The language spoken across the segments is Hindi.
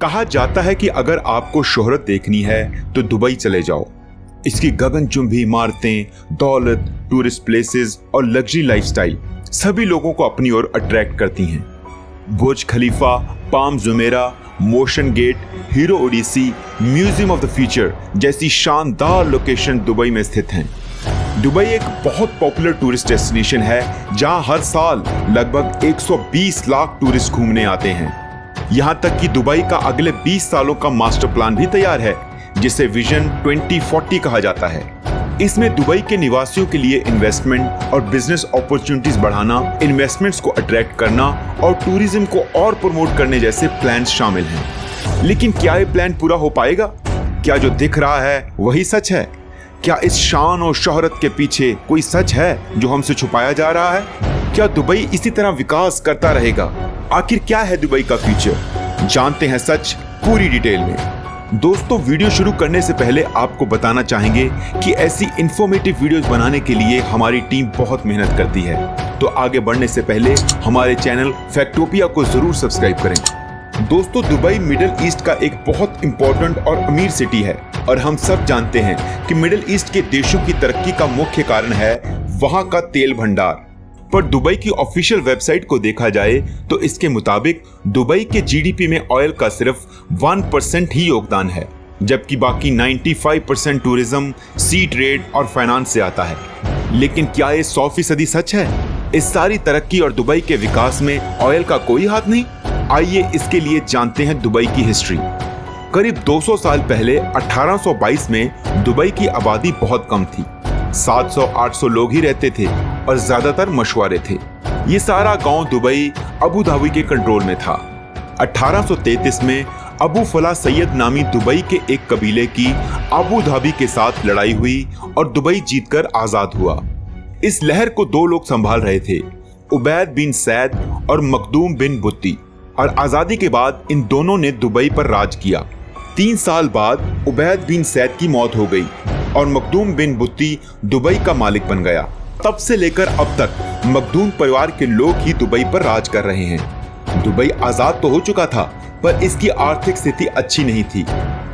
कहा जाता है कि अगर आपको शोहरत देखनी है तो दुबई चले जाओ। इसकी गगनचुंबी इमारतें, दौलत, टूरिस्ट प्लेसेस और लग्जरी लाइफस्टाइल सभी लोगों को अपनी ओर अट्रैक्ट करती हैं। Burj Khalifa, Palm Jumeirah, Motiongate, Hero Odyssey, Museum of the Future जैसी शानदार लोकेशन दुबई में स्थित हैं। दुबई एक बहुत पॉपुलर टूरिस्ट डेस्टिनेशन है जहां हर साल लगभग 120 लाख टूरिस्ट घूमने आते हैं। यहां तक कि दुबई का अगले 20 सालों का मास्टर प्लान भी तैयार है जिसे विजन 2040 कहा जाता है। इसमें दुबई के निवासियों के लिए इन्वेस्टमेंट और बिजनेस अपॉर्चुनिटीज बढ़ाना, इन्वेस्टमेंट्स को अट्रैक्ट करना और टूरिज्म को और प्रमोट करने जैसे प्लान्स शामिल हैं। लेकिन क्या ये प्लान पूरा हो पाएगा? क्या जो दिख रहा है वही सच है? क्या इस शान और शोहरत के पीछे कोई सच है जो हमसे छुपाया जा रहा है? क्या दुबई इसी तरह विकास करता रहेगा? आखिर क्या है दुबई का फ्यूचर? जानते हैं सच पूरी डिटेल में। दोस्तों, वीडियो शुरू करने से पहले आपको बताना चाहेंगे कि ऐसी इंफॉर्मेटिव वीडियोस बनाने के लिए हमारी टीम बहुत मेहनत करती है। तो आगे बढ़ने से पहले हमारे चैनल फैक्टोपिया को जरूर सब्सक्राइब करें। दोस्तों, दुबई मिडिल ईस्ट का एक बहुत इंपॉर्टेंट और अमीर सिटी है और हम सब जानते हैं कि मिडिल ईस्ट के देशों की तरक्की का मुख्य कारण है वहां का तेल भंडार। पर दुबई की ऑफिशियल वेबसाइट को देखा जाए तो इसके मुताबिक दुबई के जीडीपी में ऑयल का सिर्फ 1% ही योगदान है, जबकि बाकी 95% टूरिज्म, सी ट्रेड और फाइनेंस से आता है। लेकिन क्या ये 100% सच है? इस सारी तरक्की और दुबई के विकास में ऑयल का कोई हाथ नहीं? आइए इसके लिए जानते हैं दुबई की हिस्ट्री। करीब 200 साल पहले 1822 में दुबई की आबादी बहुत कम थी। 700-800 लोग ही रहते थे और ज्यादातर मछुआरे थे। ये सारा गांव दुबई अबू धाबी के कंट्रोल में था। 1833 में अबू फला सैयद नामी दुबई के एक कबीले की अबू धाबी के साथ लड़ाई हुई और दुबई जीतकर आजाद हुआ। इस लहर को दो लोग संभाल रहे थे, उबैद बिन सैद और मखदूम बिन बुत्ती, और आजादी के बाद इन दोनों ने दुबई पर राज किया। 3 साल बाद उबैद बिन सैद की मौत हो गई और मखदूम बिन बुत्ती दुबई का मालिक बन गया। तब से लेकर अब तक मखदूम परिवार के लोग ही दुबई पर राज कर रहे हैं। दुबई आजाद तो हो चुका था, पर इसकी आर्थिक स्थिति अच्छी नहीं थी।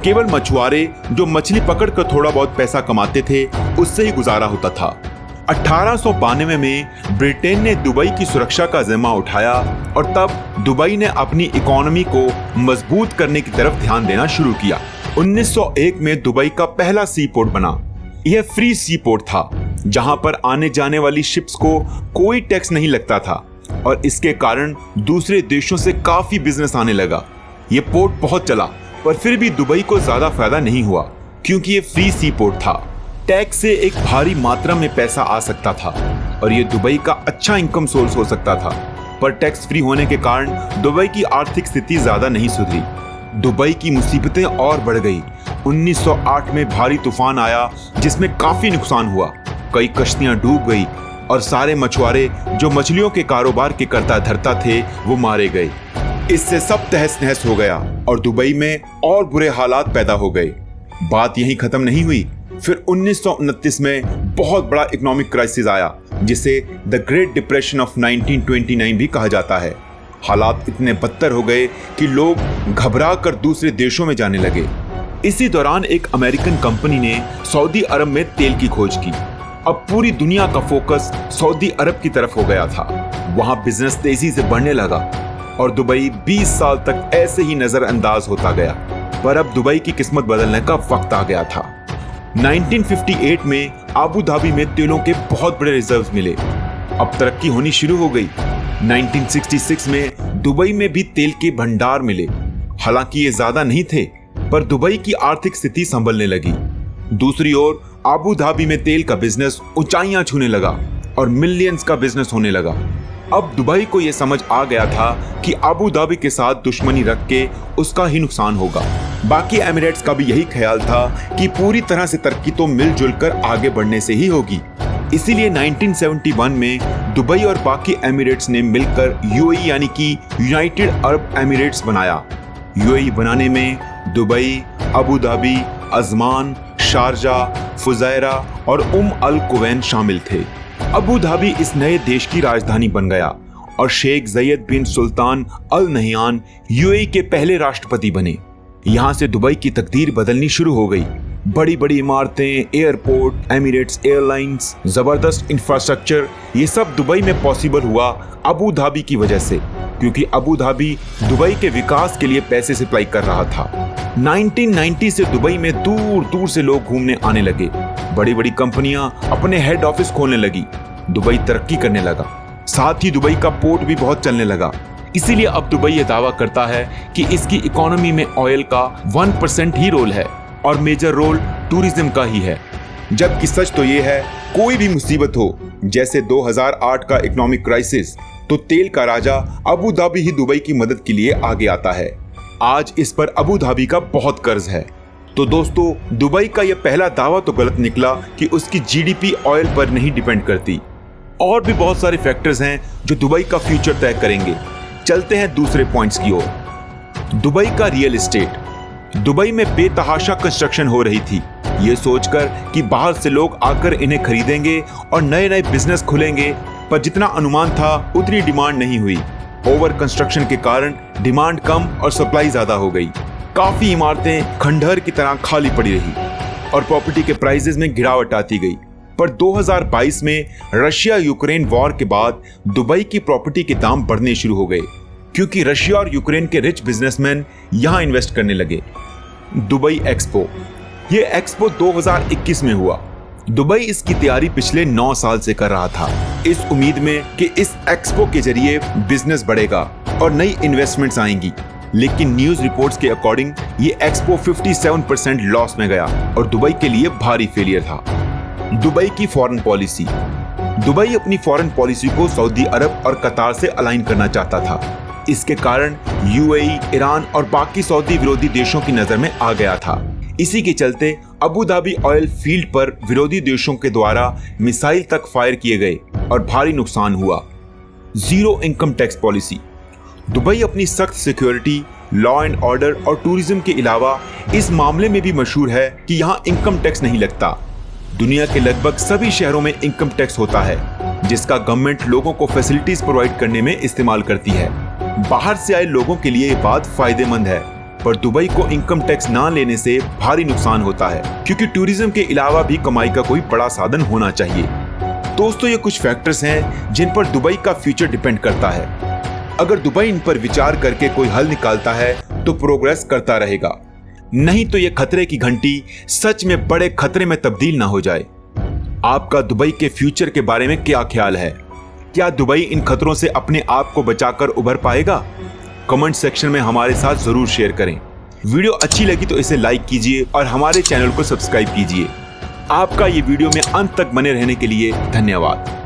केवल मछुआरे जो मछली पकड़कर थोड़ा बहुत पैसा कमाते थे, उससे ही गुजारा होता था। 1892 में ब्रिटेन ने दुबई की सुरक्षा का जिम्मा उठाया और तब दुबई ने अपनी इकोनॉमी को मजबूत करने की तरफ ध्यान देना शुरू किया। 1901 में दुबई का पहला सी पोर्ट बना। यह फ्री सी पोर्ट था, जहां पर आने जाने वाली शिप्स को कोई टैक्स नहीं लगता था और इसके कारण दूसरे देशों से काफी बिजनेस आने लगा। यह पोर्ट बहुत चला, पर फिर भी दुबई को ज्यादा फायदा नहीं हुआ क्योंकि ये फ्री सी पोर्ट था। टैक्स से एक भारी मात्रा में पैसा आ सकता था और ये दुबई का अच्छा इनकम सोर्स हो सकता था, पर टैक्स फ्री होने के कारण दुबई की आर्थिक स्थिति ज्यादा नहीं सुधरी। दुबई की मुसीबतें और बढ़ गई। 1908 में भारी तूफान आया जिसमें काफी नुकसान हुआ। कई कश्तियां डूब गई और सारे मछुआरे जो मछलियों के कारोबार के करता धरता थे वो मारे गए। इससे सब तहस नहस हो गया और दुबई में और बुरे हालात पैदा हो गए। बात यहीं खत्म नहीं हुई। फिर 1929 में बहुत बड़ा इकोनॉमिक क्राइसिस आया जिसे द ग्रेट डिप्रेशन ऑफ 1929 भी कहा जाता है। हालात इतने बदतर हो गए कि लोग घबरा कर दूसरे देशों में जाने लगे। इसी दौरान एक अमेरिकन कंपनी ने सऊदी अरब में तेल की खोज की। अब पूरी दुनिया का फोकस सऊदी अरब की तरफ हो गया था। वहां बिजनेस तेजी से बढ़ने लगा और दुबई 20 साल तक ऐसे ही नजरअंदाज होता गया। पर अब दुबई की किस्मत बदलने का वक्त आ गया था। 1958 में अबू धाबी में तेलों के बहुत बड़े रिजर्व्स मिले। अब तरक्की होनी शुरू हो गई। 1966 में दुबई में भी तेल के भंडार मिले। हालांकि ये ज्यादा नहीं थे, पर दुबई की आर्थिक स्थिति संभलने लगी। दूसरी ओर अबू धाबी में तेल का बिजनेस ऊंचाइयां छूने लगा और मिलियंस का बिजनेस होने लगा। अब दुबई को यह समझ आ गया था कि अबू धाबी के साथ दुश्मनी रख के उसका ही नुकसान होगा। बाकी एमिरेट्स का भी यही ख्याल था कि पूरी तरह से तरक्की तो मिलजुल कर आगे बढ़ने से ही होगी। इसीलिए 1971 में दुबई और बाकी एमिरेट्स ने मिलकर यूएई यानी कि यूनाइटेड अरब एमिरेट्स बनाया। यूएई बनाने में Dubai, Abu Dhabi, Ajman, Sharjah, Fujairah और अल कुवैन शामिल थे। अबू धाबी इस नए देश की राजधानी बन गया और शेख ज़ैयद बिन सुल्तान अल नहयान यूएई के पहले राष्ट्रपति बने। यहाँ से दुबई की तकदीर बदलनी शुरू हो गई। बड़ी बड़ी इमारतें, एयरपोर्ट, एमिरेट्स एयरलाइंस, जबरदस्त इंफ्रास्ट्रक्चर, ये सब दुबई में पॉसिबल हुआ अबू धाबी की वजह से, क्योंकि अबू धाबी दुबई के विकास के लिए पैसे सप्लाई कर रहा था। 1990 से दुबई में दूर दूर से लोग घूमने आने लगे। बड़ी बड़ी कंपनियां अपने हेड ऑफिस खोलने लगी। दुबई तरक्की करने लगा। साथ ही दुबई का पोर्ट भी बहुत चलने लगा। इसीलिए अब दुबई ये दावा करता है कि इसकी इकोनॉमी में ऑयल का 1% ही रोल है और मेजर रोल टूरिज्म का ही है। जबकि सच तो ये है, कोई भी मुसीबत हो, जैसे 2008 का इकोनॉमिक क्राइसिस, तो तेल का राजा अबू धाबी ही दुबई की मदद के लिए आगे आता है। आज इस पर अबू धाबी का बहुत कर्ज है। तो दोस्तों, दुबई का यह पहला दावा तो गलत निकला कि उसकी जीडीपी ऑयल पर नहीं डिपेंड करती। और भी बहुत सारे फैक्टर्स हैं जो दुबई का फ्यूचर तय करेंगे। चलते हैं दूसरे पॉइंट्स की ओर। दुबई का रियल एस्टेट। दुबई में बेतहाशा कंस्ट्रक्शन हो रही थी, ये सोचकर कि बाहर से लोग आकर इन्हें खरीदेंगे और नए नए बिजनेस खुलेंगे, पर जितना अनुमान था उतनी डिमांड नहीं हुई। ओवर कंस्ट्रक्शन के कारण डिमांड कम और सप्लाई ज्यादा हो गई। काफी इमारतें खंडहर की तरह खाली पड़ी रही और प्रॉपर्टी के प्राइसेस में गिरावट आती गई। पर 2022 में रशिया यूक्रेन वॉर के बाद दुबई की प्रॉपर्टी के दाम बढ़ने शुरू हो गए, क्योंकि रशिया और यूक्रेन के रिच बिजनेसमैन यहां इन्वेस्ट करने लगे। Dubai expo. ये एक्सपो 2021 में हुआ। दुबई इसकी तैयारी पिछले 9 साल से कर रहा था, इस उम्मीद में कि इस एक्सपो के जरिए बिजनेस बढ़ेगा और नई इन्वेस्टमेंट्स आएंगी। लेकिन न्यूज रिपोर्ट्स के अकॉर्डिंग ये एक्सपो 57% लॉस में गया और दुबई के लिए भारी फेलियर था। दुबई की फॉरेन पॉलिसी। दुबई अपनी फॉरेन पॉलिसी को सऊदी अरब और कतार से अलाइन करना चाहता था। इसके कारण यूएई, ईरान और बाकी सऊदी विरोधी देशों की नजर में आ गया था। इसी के चलते अबू धाबी ऑयल फील्ड पर विरोधी देशों के द्वारा मिसाइल तक फायर किए गए और भारी नुकसान हुआ। Zero income tax policy. Dubai अपनी सख्त सिक्योरिटी, लॉ एंड ऑर्डर और टूरिज्म के अलावा इस मामले में भी मशहूर है कि यहाँ इनकम टैक्स नहीं लगता। दुनिया के लगभग सभी शहरों में इनकम टैक्स होता है, जिसका गवर्नमेंट लोगों को फैसिलिटीज प्रोवाइड करने में इस्तेमाल करती है। बाहर से आए लोगों के लिए ये बात फायदेमंद है, पर दुबई को इनकम टैक्स ना लेने से भारी नुकसान होता है, क्योंकि टूरिज्म के अलावा भी कमाई का कोई बड़ा साधन होना चाहिए। दोस्तों, ये कुछ फैक्टर्स हैं जिन पर दुबई का फ्यूचर डिपेंड करता है। अगर दुबई इन पर विचार करके कोई हल निकालता है तो प्रोग्रेस करता रहेगा, नहीं तो ये खतरे की घंटी सच में बड़े खतरे में तब्दील ना हो जाए। आपका दुबई के फ्यूचर के बारे में क्या ख्याल है? क्या दुबई इन खतरों से अपने आप को बचाकर उभर पाएगा? कमेंट सेक्शन में हमारे साथ जरूर शेयर करें। वीडियो अच्छी लगी तो इसे लाइक कीजिए और हमारे चैनल को सब्सक्राइब कीजिए। आपका ये वीडियो में अंत तक बने रहने के लिए धन्यवाद।